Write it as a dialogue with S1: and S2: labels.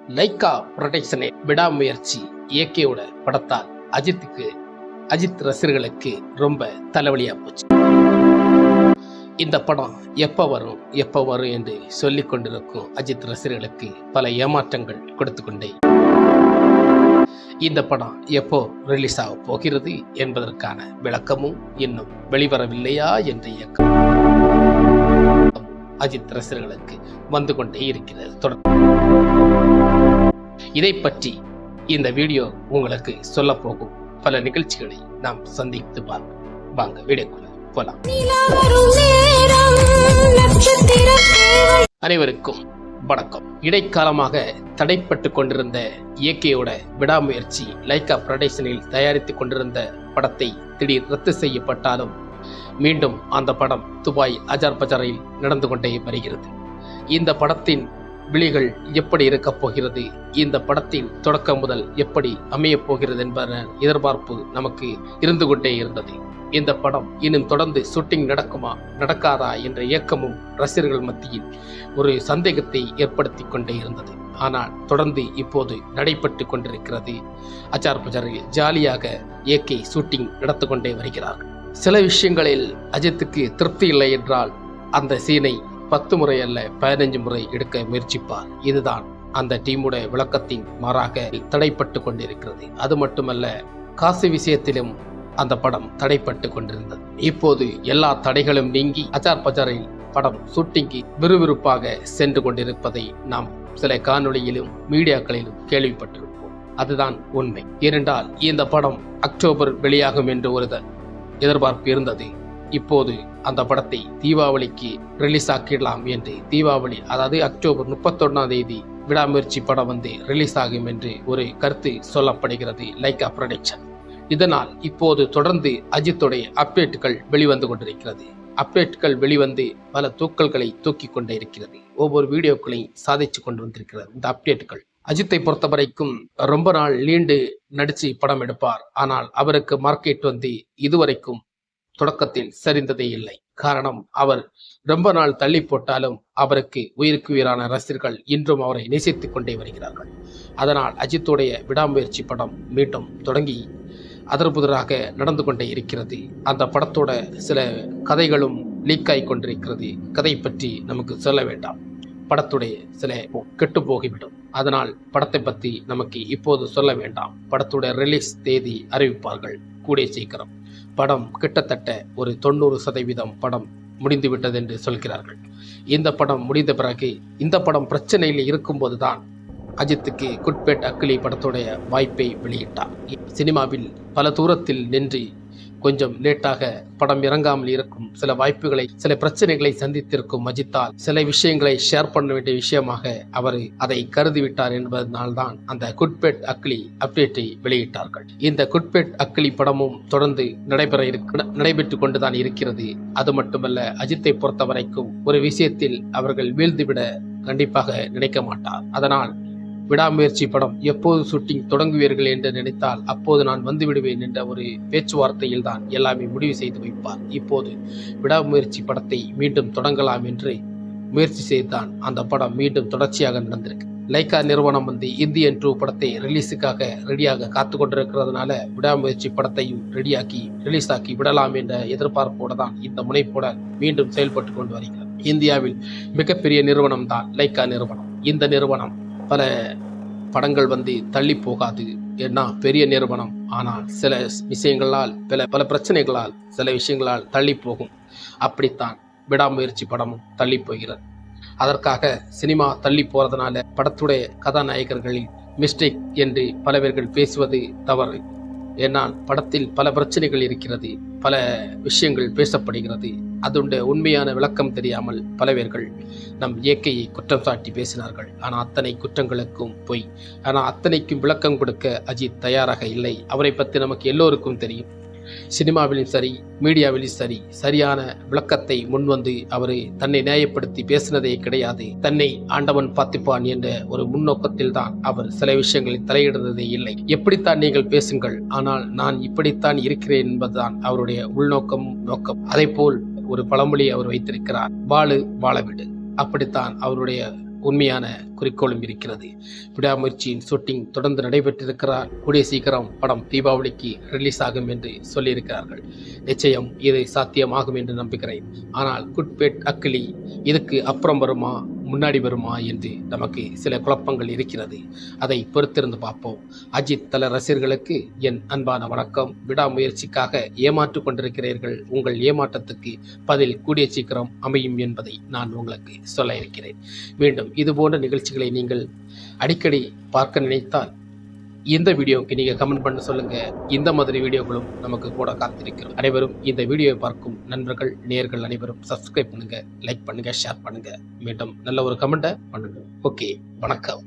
S1: Lyca புரொடக்ஷனின் விடாமுயற்சி இயக்கியோட படத்தால் அஜித் ரசிகர்களுக்கு ரொம்ப தலைவலியா போச்சு. இந்த படம் எப்ப வரும் என்று சொல்லிக் கொண்டிருக்கும் அஜித் ரசிகர்களுக்கு பல ஏமாற்றங்கள் கொடுத்து கொண்டே இந்த படம் எப்போ ரிலீஸ் ஆக போகிறது என்பதற்கான விளக்கமும் இன்னும் வெளிவரவில்லையா என்ற இயக்கம் அஜித் ரசிகர்களுக்கு வந்து கொண்டே இருக்கிறது. இதை பற்றி இந்த வீடியோ உங்களுக்கு சொல்ல போகும் பல நிகழ்ச்சிகளை நாம் சந்தித்து வாங்க வீடியோக்குள்ள போலாம். அனைவருக்கும் வணக்கம். இடைக்காலமாக தடைப்பட்டு கொண்டிருந்த இயக்கியோட விடாமுயற்சி லைக்கா புரொடக்ஷனில் தயாரித்துக் கொண்டிருந்த படத்தை திடீர் ரத்து செய்யப்பட்டாலும் மீண்டும் அந்த படம் துபாய் அஜர்பஜாரில் நடந்து கொண்டே வருகிறது. இந்த படத்தின் விழிகள் எப்படி இருக்கப் போகிறது, இந்த படத்தின் தொடக்கம் முதல் எப்படி அமையப் போகிறது என்பத எதிர்பார்ப்பு நமக்கு இருந்து கொண்டே இருந்தது. இந்த படம் இன்னும் தொடர்ந்து ஷூட்டிங் நடக்குமா நடக்காதா என்ற இயக்கமும் ரசிகர்கள் மத்தியில் ஒரு சந்தேகத்தை ஏற்படுத்தி கொண்டே இருந்தது. ஆனால் தொடர்ந்து இப்போது நடைபெற்று கொண்டிருக்கிறது. அஜர்பஜாரில் ஜாலியாக ஏகே ஷூட்டிங் நடந்து கொண்டே வருகிறார்கள். சில விஷயங்களில் அஜித்துக்கு திருப்தி இல்லை என்றால் அந்த சீனை 10 முறை அல்ல 15 முறை எடுக்க முயற்சிப்பார். இதுதான் அந்த டீமுடைய விளக்கத்தின் மாறாக தடைப்பட்டு கொண்டிருக்கிறது. அது மட்டுமல்ல, காசு விஷயத்திலும் அந்த படம் தடைப்பட்டு கொண்டிருந்தது. இப்போது எல்லா தடைகளும் நீங்கி அஜர்பஜாரில் படம் ஷூட்டிங்கு விறுவிறுப்பாக சென்று கொண்டிருப்பதை நாம் சில காணொளியிலும் மீடியாக்களிலும் கேள்விப்பட்டிருப்போம். அதுதான் உண்மை. ஏனென்றால் இந்த படம் அக்டோபர் வெளியாகும் என்று ஒரு எதிர்பார்ப்பு இருந்தது. இப்போது அந்த படத்தை தீபாவளிக்கு ரிலீஸ் ஆக்கிடலாம் என்று தீபாவளி, அதாவது அக்டோபர் 31ஆம் தேதி விடாமுயற்சி படம் ரிலீஸ் ஆகும் என்று ஒரு கருத்து சொல்லப்படுகிறது லைக்கா புரொடக்ஷன். இதனால் இப்போது தொடர்ந்து அஜித்துடைய அப்டேட்டுகள் வெளிவந்து கொண்டிருக்கிறது. அப்டேட்டுகள் வெளிவந்து பல தூக்கல்களை தூக்கி கொண்டே இருக்கிறது. ஒவ்வொரு வீடியோக்களையும் சாதிச்சு கொண்டு வந்திருக்கிறது இந்த அப்டேட்டுகள். அஜித்தை பொறுத்த வரைக்கும் ரொம்ப நாள் நீண்டு நடிச்சு படம் எடுப்பார். ஆனால் அவருக்கு மார்க்கெட் இதுவரைக்கும் தொடக்கத்தில் சரிந்ததே இல்லை. காரணம், அவர் ரொம்ப நாள் தள்ளி போட்டாலும் அவருக்கு உயிருக்கு உயிரான ரசிகர்கள் இன்றும் அவரை நேசித்துக் கொண்டே வருகிறார்கள். அதனால் அஜித்துடைய விடாமுயற்சி படம் மீண்டும் தொடங்கி அதர்புதராக நடந்து கொண்டே இருக்கிறது. அந்த படத்தோட சில கதைகளும் லீக் ஆகி கொண்டிருக்கிறது. கதை பற்றி நமக்கு சொல்ல வேண்டாம், படத்துடைய சில கெட்டு போகிவிடும். அதனால் படத்தை பற்றி நமக்கு இப்போது சொல்ல வேண்டாம். படத்துடைய ரிலீஸ் தேதி அறிவிப்பார்கள் கூடிய சீக்கிரம். படம் கிட்டத்தட்ட ஒரு 90% படம் முடிந்துவிட்டது என்று சொல்கிறார்கள். இந்த படம் முடிந்த பிறகு இந்த படம் பிரச்சனையில் இருக்கும்போதுதான் அஜித்துக்கு குட்பேட் அக்கிலி படத்துடைய வாய்ப்பை வெளியிட்டார். சினிமாவில் பல தூரத்தில் நின்று கொஞ்சம் லேட்டாக படம் இறங்காமல் இருக்கும் சில வாய்ப்புகளை, சில பிரச்சனைகளை சந்தித்திருக்கும் அஜித்தால் சில விஷயங்களை ஷேர் பண்ண வேண்டிய விஷயமாக அவர் அதை கருதிவிட்டார் என்பதனால்தான் அந்த குட்பேட் அக்கிலி அப்டேட்டை வெளியிட்டார்கள். இந்த குட்பேட் அக்கிலி படமும் தொடர்ந்து நடைபெற்று கொண்டுதான் இருக்கிறது. அது மட்டுமல்ல, அஜித்தை பொறுத்த வரைக்கும் ஒரு விஷயத்தில் அவர்கள் வீழ்ந்துவிட கண்டிப்பாக நினைக்க மாட்டார். அதனால் விடாமுயற்சி படம் எப்போது ஷூட்டிங் தொடங்குவீர்கள் என்று நினைத்தால் அப்போது நான் வந்து விடுவேன் என்ற ஒரு பேச்சுவார்த்தையில் தான் எல்லாமே முடிவு செய்து வைப்பார். இப்போது விடாமுயற்சி படத்தை மீண்டும் தொடங்கலாம் என்று முயற்சி செய்துதான் அந்த படம் மீண்டும் தொடர்ச்சியாக நடந்திருக்கு. லைக்கா நிறுவனம் இந்தியன் 2 படத்தை ரிலீஸுக்காக ரெடியாக காத்து கொண்டிருக்கிறதுனால விடாமுயற்சி படத்தையும் ரிலீஸ் ஆக்கி விடலாம் என்ற எதிர்பார்ப்போடு தான் இந்த முனைப்போட மீண்டும் செயல்பட்டு கொண்டு வருகிறது. இந்தியாவில் மிகப்பெரிய நிறுவனம் தான் லைக்கா நிறுவனம். இந்த நிறுவனம் பல படங்கள் தள்ளி போகாது, ஏன்னா பெரிய நிறுவனம். ஆனால் சில விஷயங்களால் பல பிரச்சனைகளால் சில விஷயங்களால் தள்ளி போகும். அப்படித்தான் விடாமுயற்சி படமும் தள்ளி போகிறது. அதற்காக சினிமா தள்ளி போறதுனால படத்துடைய கதாநாயகர்களில் மிஸ்டேக் என்று பல பேர்கள் பேசுவது தவறு. ஏன்னால் படத்தில் பல பிரச்சனைகள் இருக்கிறது, பல விஷயங்கள் பேசப்படுகிறது. அதோட உண்மையான விளக்கம் தெரியாமல் பல பேர்கள் நம் இயற்கையை குற்றம் சாட்டி பேசினார்கள். ஆனால் அத்தனை குற்றங்களுக்கும் பொய். ஆனால் அத்தனைக்கும் விளக்கம் கொடுக்க அஜித் தயாராக இல்லை. அவரை பற்றி நமக்கு எல்லோருக்கும் தெரியும். சினிமாவிலும் சரி, மீடியாவிலும் சரி, சரியான விளக்கத்தை முன்வந்து அவர் தன்னை நியாயப்படுத்தி பேசினதே கிடையாது. தன்னை ஆண்டவன் பார்த்துப்பான் என்ற ஒரு முன்னோக்கத்தில் தான் அவர் சில விஷயங்களில் தலையிடுவதே இல்லை. எப்படித்தான் நீங்கள் பேசுங்கள், ஆனால் நான் இப்படித்தான் இருக்கிறேன் என்பதுதான் அவருடைய உள்நோக்கம் நோக்கம். அதே போல் ஒரு பழமொழி அவர் வைத்திருக்கிறார், வாழு வாழவிடு. அப்படித்தான் அவருடைய உண்மையான குறிக்கோளும் இருக்கிறது. விடாமுயற்சியின் ஷூட்டிங் தொடர்ந்து நடைபெற்றிருக்கிறார். கூடிய சீக்கிரம் படம் தீபாவளிக்கு ரிலீஸ் ஆகும் என்று சொல்லியிருக்கிறார்கள். நிச்சயம் இது சாத்தியமாகும் என்று நம்புகிறேன். ஆனால் குட்பேட் அக்கிலி இதுக்கு அப்புறம் வருமா முன்னாடி வருமா என்று நமக்கு சில குழப்பங்கள் இருக்கிறது. அதை பொறுத்திருந்து பார்ப்போம். அஜித் தல ரசிகர்களுக்கு என் அன்பான வணக்கம். விடாமுயற்சிக்காக ஏமாற்றிக் கொண்டிருக்கிறீர்கள். உங்கள் ஏமாற்றத்துக்கு பதில் கூடிய சீக்கிரம் அமையும் என்பதை நான் உங்களுக்கு சொல்ல இருக்கிறேன். மீண்டும் இதுபோன்ற நிகழ்ச்சிகளை நீங்கள் அடிக்கடி பார்க்க நினைத்தால் இந்த வீடியோவுக்கு நீங்கள் கமெண்ட் பண்ண சொல்லுங்க. இந்த மாதிரி வீடியோக்களும் நமக்கு கூட காத்திருக்கிறோம். அனைவரும் இந்த வீடியோவை பார்க்கும் நண்பர்கள் நேயர்கள் அனைவரும் சப்ஸ்கிரைப் பண்ணுங்க, லைக் பண்ணுங்க, ஷேர் பண்ணுங்க. மீண்டும் நல்ல ஒரு கமெண்ட்டை பண்ணுங்க. ஓகே, வணக்கம்.